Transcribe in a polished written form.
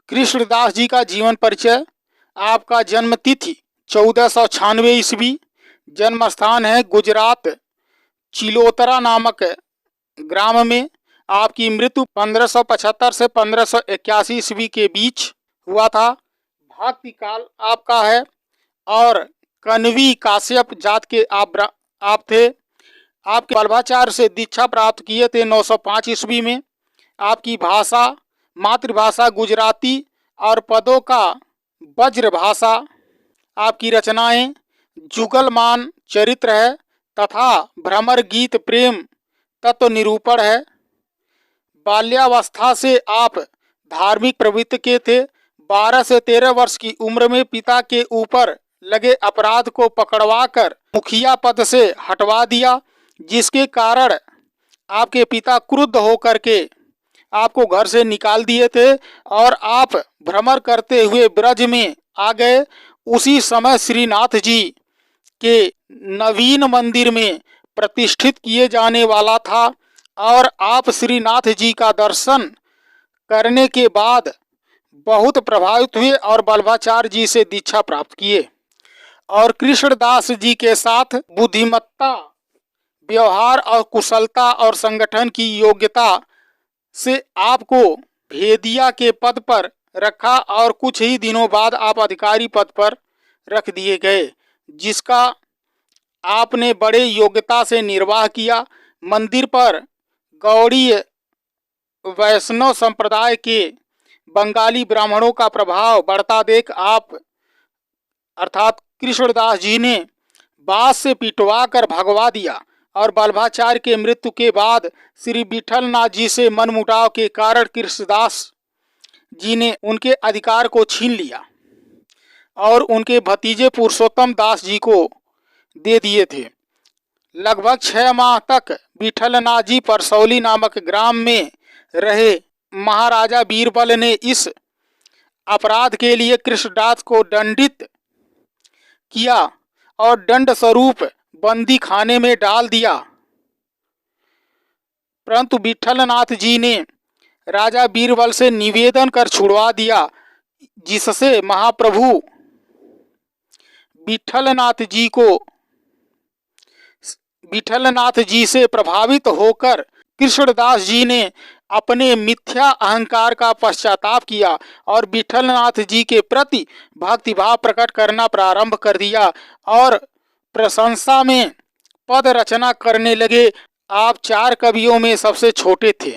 कृष्णदास जी का जीवन परिचय। आपका जन्म तिथि 1496 ईस्वी, जन्म स्थान है गुजरात चिलोतरा नामक ग्राम में। आपकी मृत्यु 1575 से 1581 ईस्वी के बीच हुआ था। भक्ति काल आपका है और कण्वी काश्यप जात के आप थे। आपके वल्लभाचार्य से दीक्षा प्राप्त किए थे 905 ईस्वी में। आपकी भाषा मातृभाषा गुजराती और पदों का वज्र भाषा। आपकी रचनाएं जुगलमान चरित्र है तथा भ्रमर गीत प्रेम तत्व निरूपण है। बाल्यावस्था से आप धार्मिक प्रवृत्ति के थे। 12 से 13 वर्ष की उम्र में पिता के ऊपर लगे अपराध को पकड़वाकर मुखिया पद से हटवा दिया, जिसके कारण आपके पिता क्रुद्ध होकर के आपको घर से निकाल दिए थे और आप भ्रमण करते हुए ब्रज में आ गए। उसी समय श्रीनाथ जी के नवीन मंदिर में प्रतिष्ठित किए जाने वाला था और आप श्रीनाथ जी का दर्शन करने के बाद बहुत प्रभावित हुए और वल्लभाचार्य जी से दीक्षा प्राप्त किए और कृष्णदास जी के साथ बुद्धिमत्ता, व्यवहार और कुशलता और संगठन की योग्यता से आपको भेदिया के पद पर रखा और कुछ ही दिनों बाद आप अधिकारी पद पर रख दिए गए, जिसका आपने बड़े योग्यता से निर्वाह किया। मंदिर पर गौड़ीय वैष्णव संप्रदाय के बंगाली ब्राह्मणों का प्रभाव बढ़ता देख आप अर्थात कृष्णदास जी ने बाँस से पिटवा कर भगवा दिया और वल्लभाचार्य के मृत्यु के बाद श्री विठलनाथ जी से मनमुटाव के कारण कृष्णदास जी ने उनके अधिकार को छीन लिया और उनके भतीजे पुरुषोत्तम दास जी को दे दिए थे। लगभग 6 माह तक विठलनाथ जी परसौली नामक ग्राम में रहे। महाराजा बीरबल ने इस अपराध के लिए कृष्णदास को दंडित किया और दंड स्वरूप बंदी खाने में डाल दिया, परंतु विठलनाथ जी ने राजा बीरबल से निवेदन कर छुड़वा दिया, जिससे महाप्रभु विठलनाथ जी से प्रभावित होकर कृष्णदास जी ने अपने मिथ्या अहंकार का पश्चाताप किया और विठलनाथ जी के प्रति भक्तिभाव प्रकट करना प्रारंभ कर दिया और प्रशंसा में पद रचना करने लगे। आप 4 कवियों में सबसे छोटे थे।